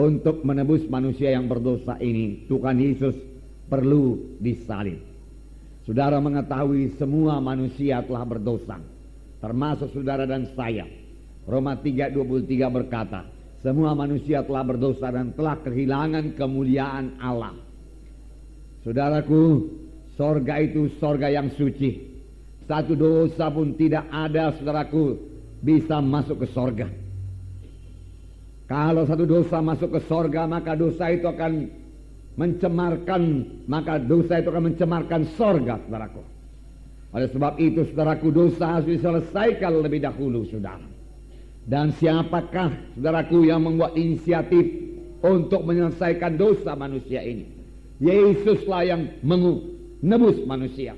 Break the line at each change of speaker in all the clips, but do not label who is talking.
untuk menebus manusia yang berdosa ini, Tuhan Yesus perlu disalib. Saudara mengetahui semua manusia telah berdosa, termasuk saudara dan saya. Roma 3:23 berkata, semua manusia telah berdosa dan telah kehilangan kemuliaan Allah. Saudaraku, sorga itu sorga yang suci. Satu dosa pun tidak ada, saudaraku, bisa masuk ke sorga. Kalau satu dosa masuk ke sorga, maka dosa itu akan mencemarkan sorga, saudaraku. Oleh sebab itu, saudaraku, dosa harus diselesaikan lebih dahulu, saudara. Dan siapakah, saudaraku, yang membuat inisiatif untuk menyelesaikan dosa manusia ini? Yesuslah yang menebus manusia.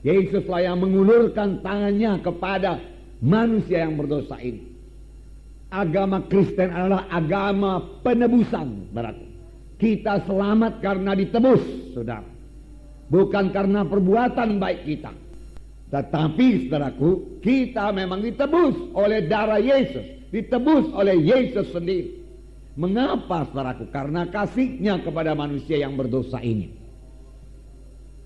Yesuslah yang mengulurkan tangannya kepada manusia yang berdosa ini. Agama Kristen adalah agama penebusan, saudaraku. Kita selamat karena ditebus, saudara. Bukan karena perbuatan baik kita. Tetapi, saudaraku, kita memang ditebus oleh darah Yesus. Ditebus oleh Yesus sendiri. Mengapa, saudaraku? Karena kasih-Nya kepada manusia yang berdosa ini.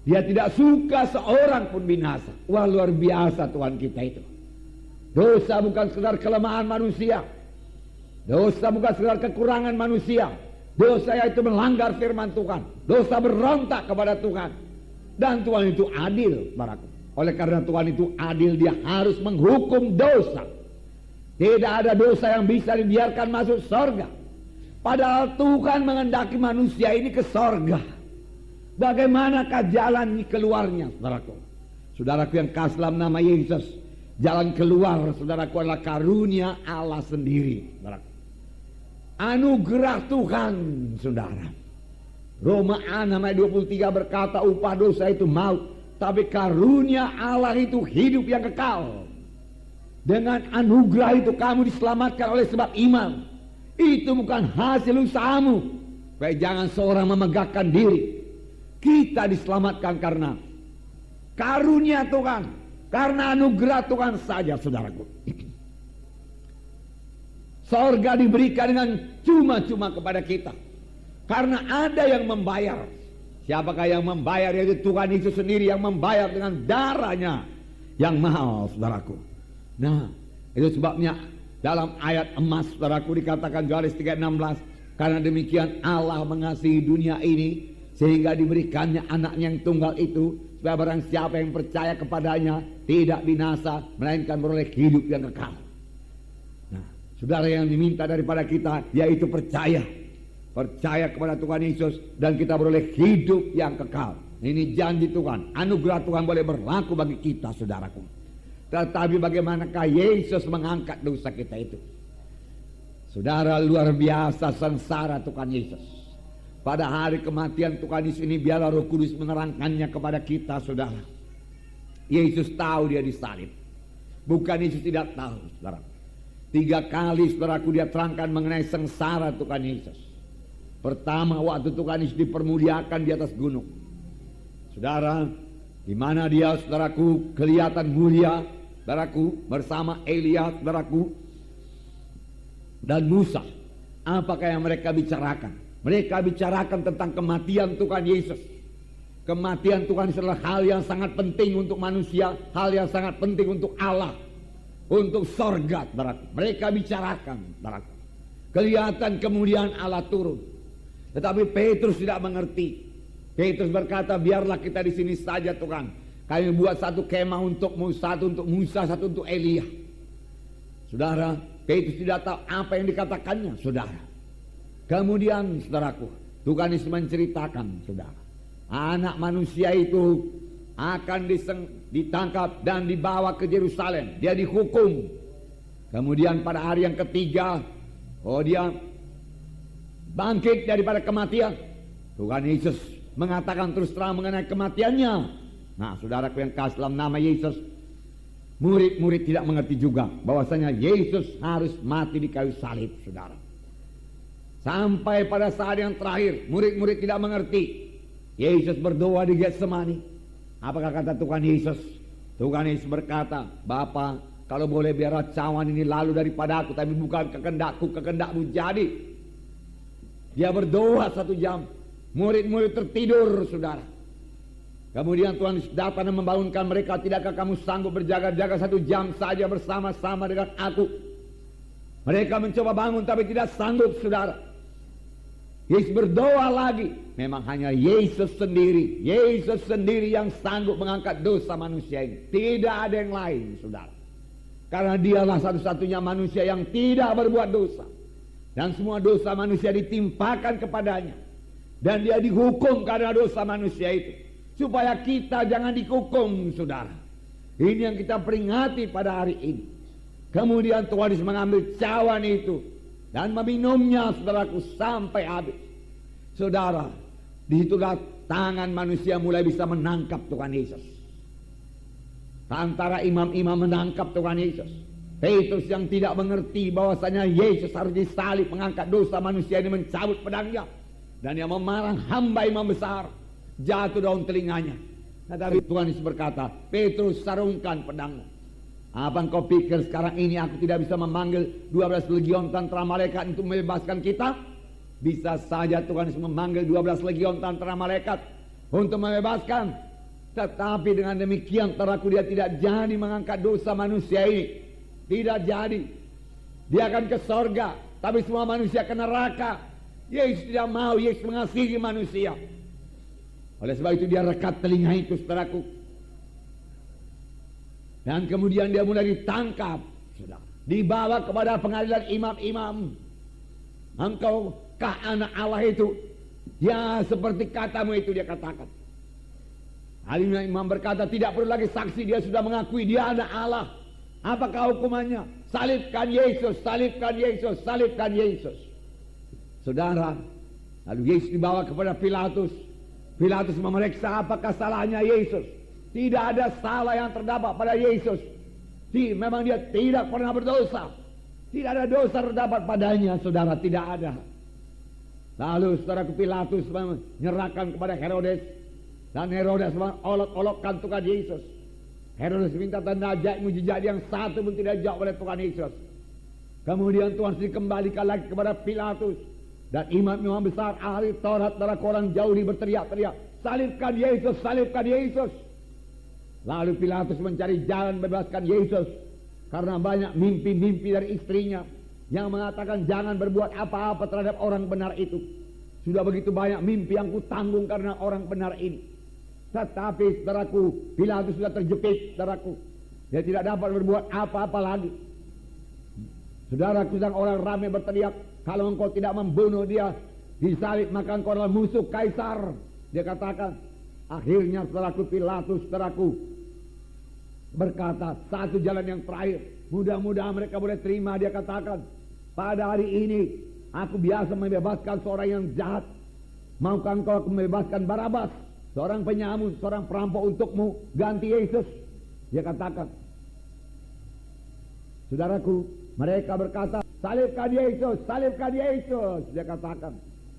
Dia tidak suka seorang pun binasa. Wah, luar biasa Tuhan kita itu. Dosa bukan sekedar kelemahan manusia. Dosa bukan sekedar kekurangan manusia. Dosa yaitu melanggar firman Tuhan. Dosa berontak kepada Tuhan. Dan Tuhan itu adil, saudaraku. Oleh karena Tuhan itu adil, Dia harus menghukum dosa. Tidak ada dosa yang bisa dibiarkan masuk sorga. Padahal Tuhan mengendaki manusia ini ke sorga. Bagaimanakah jalan keluarnya, saudaraku? Saudaraku yang kasih dalam nama Yesus, jalan keluar, saudaraku, adalah karunia Allah sendiri, saudaraku. Anugerah Tuhan, saudara. Roma 6:23 berkata, upah dosa itu maut, tapi karunia Allah itu hidup yang kekal. Dengan anugerah itu kamu diselamatkan oleh sebab iman. Itu bukan hasil usahamu. Baik, jangan seorang memegahkan diri. Kita diselamatkan karena karunia Tuhan, karena anugerah Tuhan saja, saudaraku. Sorga diberikan dengan cuma-cuma kepada kita, karena ada yang membayar. Siapakah yang membayar? Yaitu Tuhan Yesus sendiri yang membayar dengan darahnya yang mahal, saudaraku. Nah, itu sebabnya dalam ayat emas, saudaraku, dikatakan Yohanes 3:16, karena demikian Allah mengasihi dunia ini sehingga diberikannya anaknya yang tunggal itu, supaya barang siapa yang percaya kepadanya tidak binasa, melainkan beroleh hidup yang kekal. Nah, saudara, yang diminta daripada kita yaitu percaya kepada Tuhan Yesus, dan kita beroleh hidup yang kekal. Ini janji Tuhan, anugerah Tuhan boleh berlaku bagi kita, saudaraku. Tetapi bagaimanakah Yesus mengangkat dosa kita itu? Saudara, luar biasa sengsara Tuhan Yesus. Pada hari kematian Tuhan Yesus ini, biarlah Roh Kudus menerangkannya kepada kita, saudara. Yesus tahu dia disalib. Bukan Yesus tidak tahu, saudara. 3 kali, saudaraku, dia terangkan mengenai sengsara Tuhan Yesus. Pertama, waktu Tuhan Yesus dipermuliakan di atas gunung. Saudara, di mana dia, saudaraku, kelihatan mulia, saudaraku, bersama Elia, saudaraku, dan Musa. Apakah yang mereka bicarakan? Mereka bicarakan tentang kematian Tuhan Yesus. Kematian Tuhan Yesus adalah hal yang sangat penting untuk manusia, hal yang sangat penting untuk Allah, untuk sorga, saudaraku. Mereka bicarakan, saudaraku. Kelihatan kemuliaan Allah turun. Tetapi Petrus tidak mengerti. Petrus berkata, biarlah kita di sini saja, Tuhan. Kami buat satu kemah untukmu, satu untuk Musa, satu untuk Elia. Saudara, Petrus tidak tahu apa yang dikatakannya, saudara. Kemudian, saudaraku, Tuhan Yesus menceritakan, saudara, anak manusia itu akan ditangkap dan dibawa ke Yerusalem. Dia dihukum. Kemudian pada hari yang ketiga, dia bangkit daripada kematian. Tuhan Yesus mengatakan terus terang mengenai kematiannya. Nah, saudaraku yang kasih dalam nama Yesus, murid-murid tidak mengerti juga bahwasanya Yesus harus mati di kayu salib, saudara. Sampai pada saat yang terakhir, murid-murid tidak mengerti. Yesus berdoa di Getsemani. Apakah kata Tuhan Yesus? Tuhan Yesus berkata, Bapa, kalau boleh biarlah cawan ini lalu daripada aku, tapi bukan kehendakku, kehendakmu jadi. Dia berdoa 1 jam. Murid-murid tertidur, saudara. Kemudian Tuhan Yesus datang dan membangunkan mereka. Tidakkah kamu sanggup berjaga-jaga 1 jam saja bersama-sama dengan aku? Mereka mencoba bangun tapi tidak sanggup, saudara. Yesus berdoa lagi. Memang hanya Yesus sendiri yang sanggup mengangkat dosa manusia ini. Tidak ada yang lain, saudara. Karena dialah satu-satunya manusia yang tidak berbuat dosa. Dan semua dosa manusia ditimpakan kepadanya. Dan dia dihukum karena dosa manusia itu. Supaya kita jangan dihukum, saudara. Ini yang kita peringati pada hari ini. Kemudian Tuhan Yesus mengambil cawan itu dan meminumnya, saudaraku, sampai habis. Saudara, disitulah tangan manusia mulai bisa menangkap Tuhan Yesus. Antara imam-imam menangkap Tuhan Yesus. Petrus yang tidak mengerti bahwasanya Yesus harus disalib mengangkat dosa manusia ini, mencabut pedangnya. Dan dia memarang hamba imam besar. Jatuh daun telinganya. Tetapi Tuhan Yesus berkata, Petrus, sarungkan pedangmu. Apa engkau pikir sekarang ini aku tidak bisa memanggil 12 legion tentara malaikat untuk membebaskan kita? Bisa saja Tuhan Yesus memanggil 12 legion tentara malaikat untuk membebaskan. Tetapi dengan demikian, saudaraku, dia tidak jadi mengangkat dosa manusia ini. Tidak jadi. Dia akan ke sorga, tapi semua manusia ke neraka. Yesus tidak mau. Yesus mengasihi manusia. Oleh sebab itu dia rekat telinga itu, saudaraku. Dan kemudian dia mulai ditangkap, saudara. Dibawa kepada pengadilan imam-imam. Engkaukah anak Allah itu? Ya, seperti katamu itu, dia katakan. Alimnya imam berkata, tidak perlu lagi saksi, dia sudah mengakui dia anak Allah. Apakah hukumannya? Salibkan Yesus, salibkan Yesus, salibkan Yesus. Saudara, lalu Yesus dibawa kepada Pilatus. Pilatus memeriksa apakah salahnya Yesus. Tidak ada salah yang terdapat pada Yesus. Memang dia tidak pernah berdosa. Tidak ada dosa terdapat padanya, saudara, tidak ada. Lalu saudara Pilatus menyerahkan kepada Herodes. Dan Herodes olok-olokkan Tuhan Yesus. Herodes minta tanda ajaib mujizat yang satu pun tidak dijawab oleh Tuhan Yesus. Kemudian Tuhan dikembalikan lagi kepada Pilatus. Dan imam-imam besar, ahli Taurat, para orang Yahudi berteriak-teriak, salibkan Yesus, salibkan Yesus. Lalu Pilatus mencari jalan bebaskan Yesus. Karena banyak mimpi-mimpi dari istrinya yang mengatakan jangan berbuat apa-apa terhadap orang benar itu. Sudah begitu banyak mimpi yang kutanggung karena orang benar ini. Tetapi, saudaraku, Pilatus sudah terjepit, saudaraku. Dia tidak dapat berbuat apa-apa lagi. Saudaraku, sedang orang ramai berteriak, kalau engkau tidak membunuh dia, disalib, maka engkau adalah musuh kaisar. Dia katakan. Akhirnya saudaraku, Pilatus, saudaraku, berkata, satu jalan yang terakhir, mudah-mudahan mereka boleh terima. Dia katakan, pada hari ini aku biasa membebaskan seorang yang jahat. Maukah engkau membebaskan Barabas, seorang penyamun, seorang perampok untukmu, ganti Yesus? Dia katakan. Saudaraku, mereka berkata, salibkan Yesus, salibkan Yesus. Dia katakan,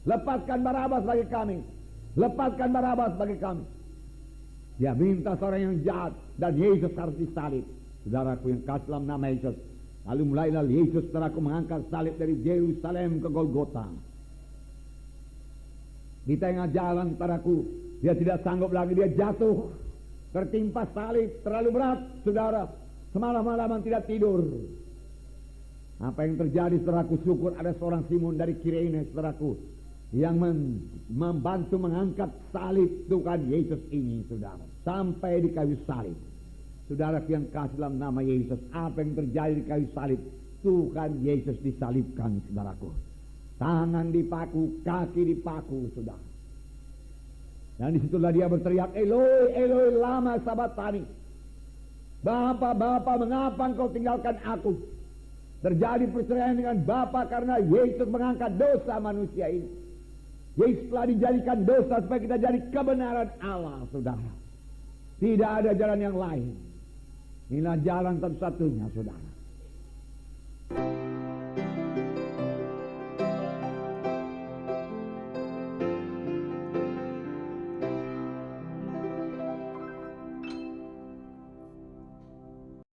lepaskan Barabas bagi kami, lepaskan Barabas bagi kami. Dia minta seorang yang jahat dan Yesus harus disalib. Saudaraku yang kasih dalam nama Yesus. Lalu mulailah Yesus, saudaraku, mengangkat salib dari Yerusalem ke Golgota. Di tengah jalan, saudaraku, dia tidak sanggup lagi, dia jatuh, tertimpa salib, terlalu berat, saudara. Semalam-malaman tidak tidur. Apa yang terjadi, saudaraku, syukur ada seorang Simon dari Kirene, saudaraku, yang membantu mengangkat salib Tuhan Yesus ini, saudara, sampai di kayu salib. Saudara yang kasih dalam nama Yesus, apa yang terjadi di kayu salib? Tuhan Yesus disalibkan, saudaraku. Tangan dipaku, kaki dipaku, saudara. Dan disitulah dia berteriak, Eloi, Eloi, lama sabatani. Bapa, Bapa, mengapa engkau tinggalkan aku? Terjadi perceraian dengan Bapa karena Yesus mengangkat dosa manusia ini. Yesus telah dijadikan dosa supaya kita jadi kebenaran Allah, saudara. Tidak ada jalan yang lain. Inilah jalan satu-satunya, saudara.